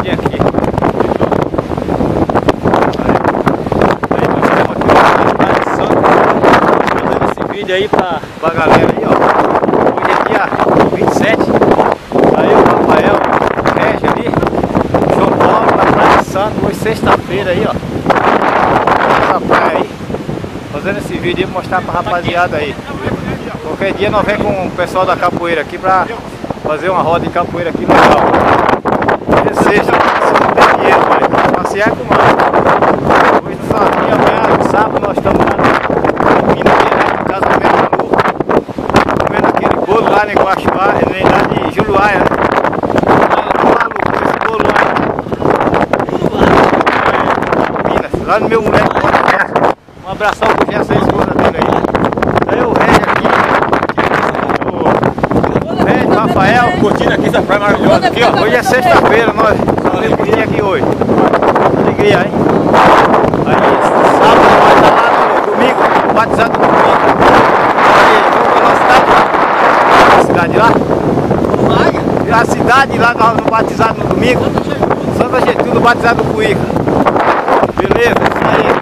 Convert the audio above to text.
vídeo aqui. Aí nós estamos aqui na cidade de Santos, fazendo esse vídeo aí pra galera aí, ó. Hoje é dia 27. Aí o Rafael, o Régio ali, o João Paulo na Praia de Santos, hoje sexta-feira aí, ó. Essa praia aí, fazendo esse vídeo aí pra mostrar pra rapaziada aí. Qualquer dia nós vem com o pessoal da capoeira aqui pra fazer uma roda de capoeira aqui legal. Hoje é sexta, se não tem dinheiro, vai passear com nós. Hoje no sábado, amanhã, no sábado, nós estamos lá na mina aqui, na casa do meu maluco, comendo aquele bolo lá em Guaxuá, lá de Juluaia, né? Maluco, esse bolo lá. Minas, lá no meu moleque. Um abração pro Gerson e a esposa dele aí. Aí o Régio aqui, o Régio, o Rafael. Curtindo aqui essa praia maravilhosa aqui, ó. Hoje é sexta-feira, nós estamos aqui hoje. Alegria, hein? Aí sábado nós estamos lá no domingo, batizado no domingo. Aí, qual é a cidade lá? A cidade lá no batizado no domingo. Santa Getúlio, batizado no Cuíca. Beleza, isso aí.